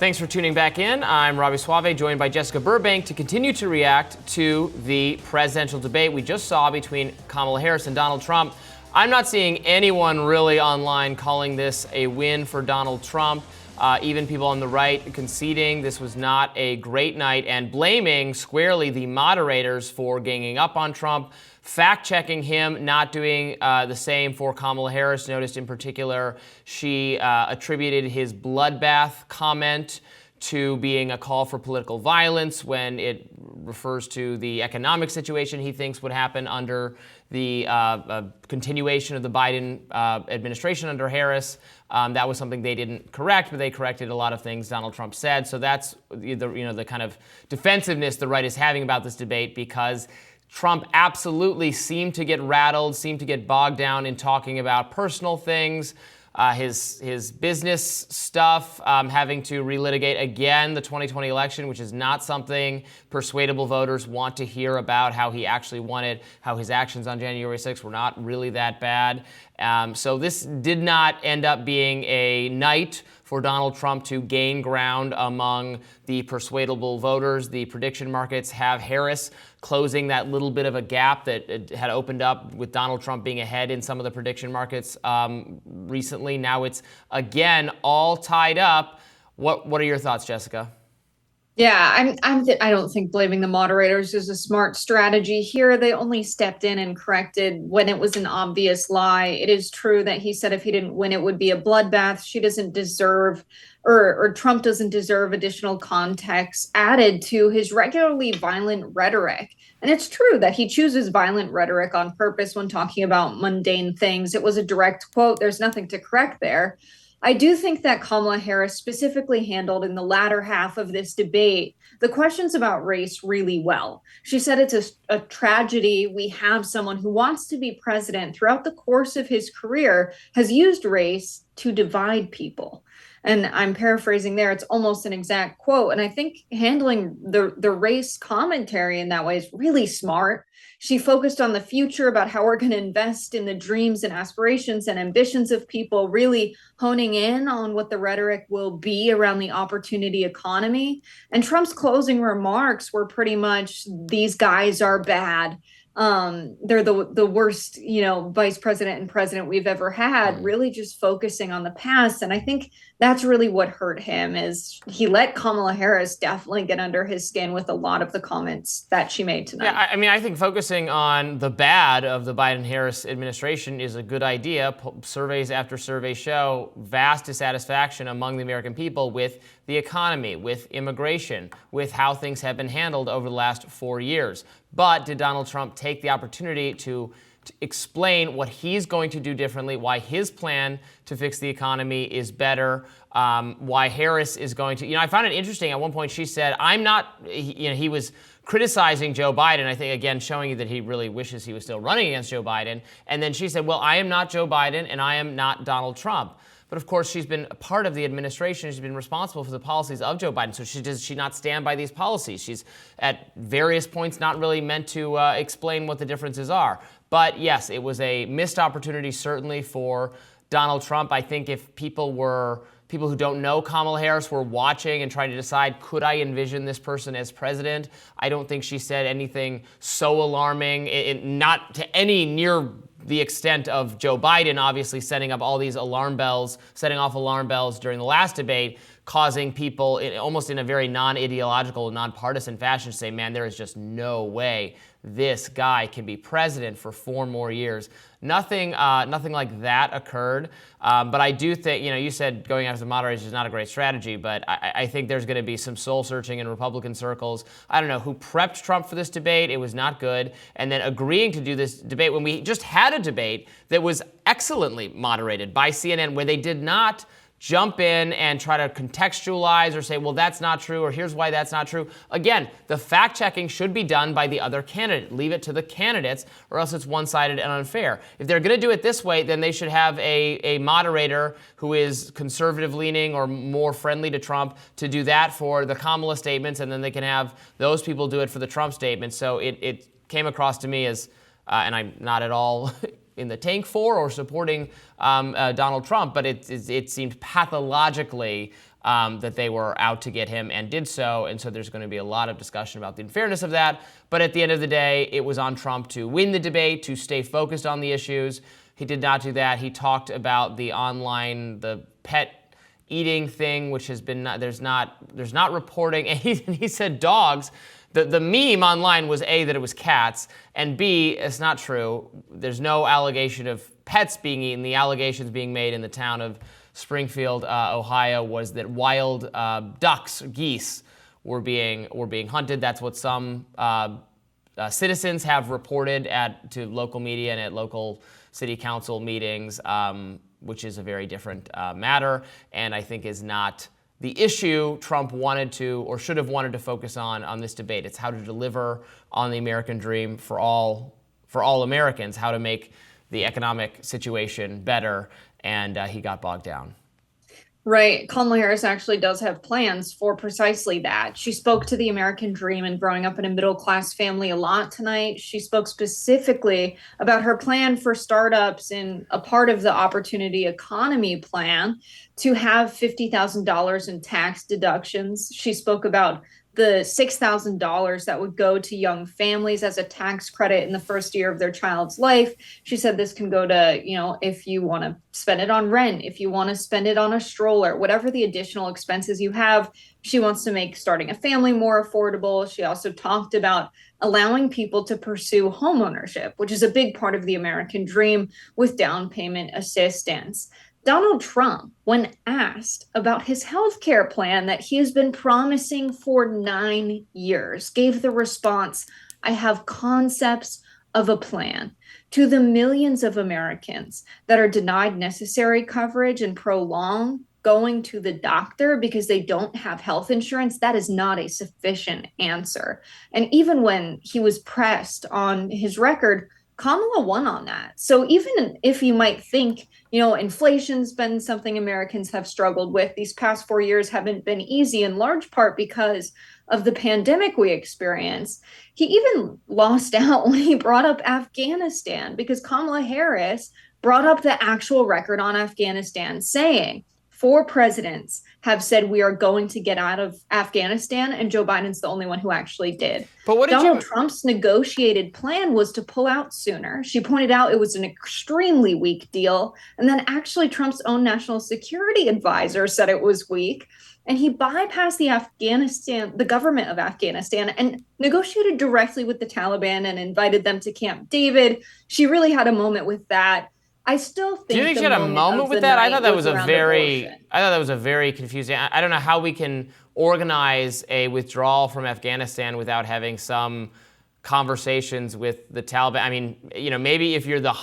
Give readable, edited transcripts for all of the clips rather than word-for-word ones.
Thanks for tuning back in. I'm Robby Soave, joined by Jessica Burbank to continue to react to the presidential debate we just saw between Kamala Harris and Donald Trump. I'm not seeing anyone really online calling this a win for Donald Trump. Even people on the right conceding this was not a great night and blaming squarely the moderators for ganging up on Trump, fact-checking him, not doing the same for Kamala Harris. Noticed in particular, she attributed his bloodbath comment to being a call for political violence when it refers to the economic situation he thinks would happen under the continuation of the Biden administration under Harris. That was something they didn't correct, but they corrected a lot of things Donald Trump said. So that's the kind of defensiveness the right is having about this debate, because Trump absolutely seemed to get rattled, seemed to get bogged down in talking about personal things, his business stuff, having to relitigate again the 2020 election, which is not something persuadable voters want to hear about, how he actually won it, how his actions on January 6th were not really that bad. So this did not end up being a night for Donald Trump to gain ground among the persuadable voters. The prediction markets have Harris closing that little bit of a gap that had opened up with Donald Trump being ahead in some of the prediction markets recently. Now it's again all tied up. What are your thoughts, Jessica? Yeah, I don't think blaming the moderators is a smart strategy here. They only stepped in and corrected when it was an obvious lie. It is true that he said if he didn't win, it would be a bloodbath. She doesn't deserve, or Trump doesn't deserve additional context added to his regularly violent rhetoric. And it's true that he chooses violent rhetoric on purpose when talking about mundane things. It was a direct quote. There's nothing to correct there. I do think that Kamala Harris specifically handled in the latter half of this debate the questions about race really well. She said it's a tragedy we have someone who wants to be president throughout the course of his career has used race to divide people. And I'm paraphrasing there. It's almost an exact quote. And I think handling the race commentary in that way is really smart. She focused on the future, about how we're going to invest in the dreams and aspirations and ambitions of people, really honing in on what the rhetoric will be around the opportunity economy. And Trump's closing remarks were pretty much, these guys are bad. They're the worst, vice president and president we've ever had, really just focusing on the past. And I think that's really what hurt him, is he let Kamala Harris definitely get under his skin with a lot of the comments that she made tonight. Yeah, I think focusing on the bad of the Biden-Harris administration is a good idea. Surveys after surveys show vast dissatisfaction among the American people with the economy, with immigration, with how things have been handled over the last 4 years. But did Donald Trump take the opportunity to explain what he's going to do differently, why his plan to fix the economy is better, why Harris is going to... I found it interesting. At one point she said, he was criticizing Joe Biden, I think, again, showing you that he really wishes he was still running against Joe Biden. And then she said, well, I am not Joe Biden and I am not Donald Trump. But of course, she's been a part of the administration. She's been responsible for the policies of Joe Biden. So does she not stand by these policies? She's at various points not really meant to explain what the differences are. But yes, it was a missed opportunity, certainly, for Donald Trump. I think if people who don't know Kamala Harris were watching and trying to decide, could I envision this person as president? I don't think she said anything so alarming, not to any near the extent of Joe Biden, obviously setting off alarm bells during the last debate, causing people almost in a very non-ideological, non-partisan fashion to say, man, there is just no way this guy can be president for 4 more years. Nothing like that occurred. But I do think, you said going after the moderators is not a great strategy, but I think there's going to be some soul searching in Republican circles. I don't know who prepped Trump for this debate. It was not good. And then agreeing to do this debate when we just had a debate that was excellently moderated by CNN, where they did not jump in and try to contextualize or say, well, that's not true, or here's why that's not true. Again, the fact-checking should be done by the other candidate. Leave it to the candidates, or else it's one-sided and unfair. If they're going to do it this way, then they should have a moderator who is conservative-leaning or more friendly to Trump to do that for the Kamala statements, and then they can have those people do it for the Trump statements. So it came across to me as, and I'm not at all in the tank for or supporting Donald Trump, but it seemed pathologically that they were out to get him and did so. And so there's going to be a lot of discussion about the unfairness of that. But at the end of the day, it was on Trump to win the debate, to stay focused on the issues. He did not do that. He talked about the pet eating thing, which has been there's not reporting. And he said dogs. The meme online was A, that it was cats, and B, it's not true. There's no allegation of pets being eaten. The allegations being made in the town of Springfield, Ohio, was that wild ducks, geese, were being hunted. That's what some citizens have reported to local media and at local city council meetings, which is a very different matter, and I think is not the issue Trump wanted to or should have wanted to focus on this debate. It's how to deliver on the American dream for all Americans, how to make the economic situation better, and he got bogged down. Right. Kamala Harris actually does have plans for precisely that. She spoke to the American dream and growing up in a middle-class family a lot tonight. She spoke specifically about her plan for startups in a part of the Opportunity Economy plan to have $50,000 in tax deductions. She spoke about the $6,000 that would go to young families as a tax credit in the first year of their child's life. She said this can go to, if you want to spend it on rent, if you want to spend it on a stroller, whatever the additional expenses you have. She wants to make starting a family more affordable. She also talked about allowing people to pursue homeownership, which is a big part of the American dream, with down payment assistance. Donald Trump, when asked about his health care plan that he has been promising for 9 years, gave the response, "I have concepts of a plan." To the millions of Americans that are denied necessary coverage and prolong going to the doctor because they don't have health insurance, that is not a sufficient answer. And even when he was pressed on his record, Kamala won on that. So even if you might think, inflation's been something Americans have struggled with, these past 4 years haven't been easy, in large part because of the pandemic we experienced. He even lost out when he brought up Afghanistan, because Kamala Harris brought up the actual record on Afghanistan, saying 4 presidents have said we are going to get out of Afghanistan, and Joe Biden's the only one who actually did. But Donald Trump's negotiated plan was to pull out sooner. She pointed out it was an extremely weak deal, and then actually Trump's own national security advisor said it was weak, and he bypassed the government of Afghanistan, and negotiated directly with the Taliban and invited them to Camp David. She really had a moment with that. I still think. Do you think she had a moment with that? I thought that was a very confusing. I don't know how we can organize a withdrawal from Afghanistan without having some conversations with the Taliban. I mean, maybe if you're the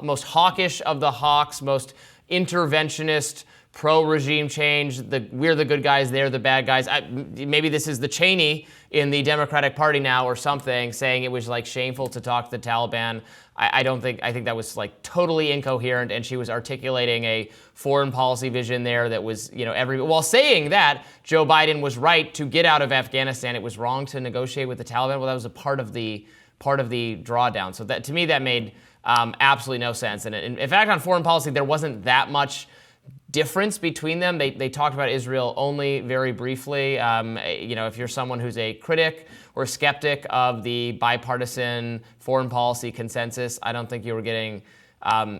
most hawkish of the hawks, most interventionist, pro-regime change, we're the good guys, they're the bad guys. Maybe this is the Cheney in the Democratic Party now or something, saying it was shameful to talk to the Taliban. I think that was totally incoherent, and she was articulating a foreign policy vision there that was, while saying that Joe Biden was right to get out of Afghanistan, it was wrong to negotiate with the Taliban. Well, that was a part of the drawdown. So that, to me, that made absolutely no sense. And in fact, on foreign policy, there wasn't that much difference between them. They talked about Israel only very briefly. If you're someone who's a critic or skeptic of the bipartisan foreign policy consensus, I don't think you were getting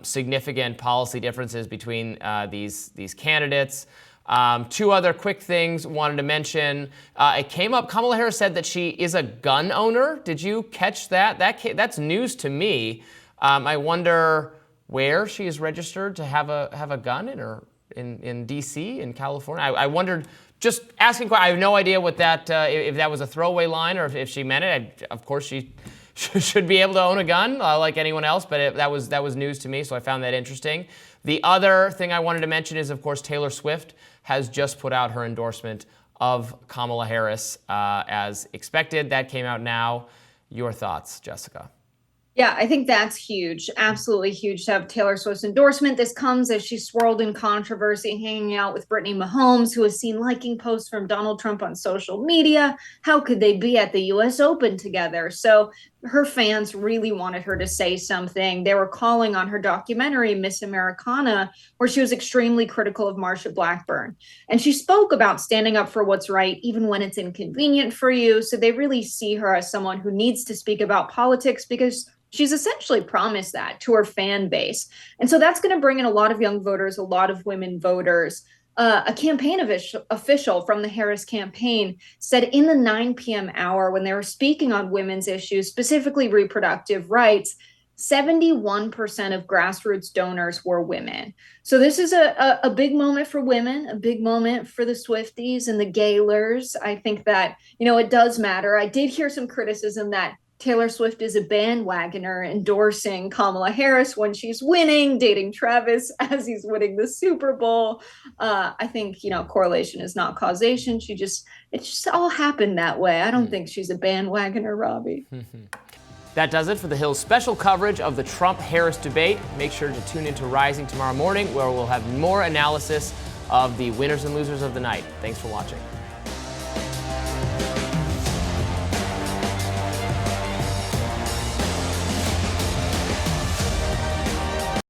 significant policy differences between these candidates. 2 other quick things wanted to mention. It came up, Kamala Harris said that she is a gun owner. Did you catch that? That's news to me. I wonder where she is registered to have a gun in D.C., in California. I wondered, just asking, I have no idea what that, if that was a throwaway line or if she meant it. Of course, she should be able to own a gun like anyone else, but that was news to me, so I found that interesting. The other thing I wanted to mention is, of course, Taylor Swift has just put out her endorsement of Kamala Harris as expected. That came out now. Your thoughts, Jessica? Yeah, I think that's huge. Absolutely huge to have Taylor Swift's endorsement. This comes as she swirled in controversy, hanging out with Brittany Mahomes, who was seen liking posts from Donald Trump on social media. How could they be at the U.S. Open together? So her fans really wanted her to say something. They were calling on her documentary, Miss Americana, where she was extremely critical of Marsha Blackburn. And she spoke about standing up for what's right, even when it's inconvenient for you. So they really see her as someone who needs to speak about politics because she's essentially promised that to her fan base. And so that's going to bring in a lot of young voters, a lot of women voters. A campaign official from the Harris campaign said in the 9 p.m. hour, when they were speaking on women's issues, specifically reproductive rights, 71% of grassroots donors were women. So this is a big moment for women, a big moment for the Swifties and the Gaylors. I think that, it does matter. I did hear some criticism that Taylor Swift is a bandwagoner endorsing Kamala Harris when she's winning, dating Travis as he's winning the Super Bowl. I think, correlation is not causation. It just all happened that way. I don't think she's a bandwagoner, Robbie. That does it for The Hill's special coverage of the Trump-Harris debate. Make sure to tune into Rising tomorrow morning, where we'll have more analysis of the winners and losers of the night. Thanks for watching.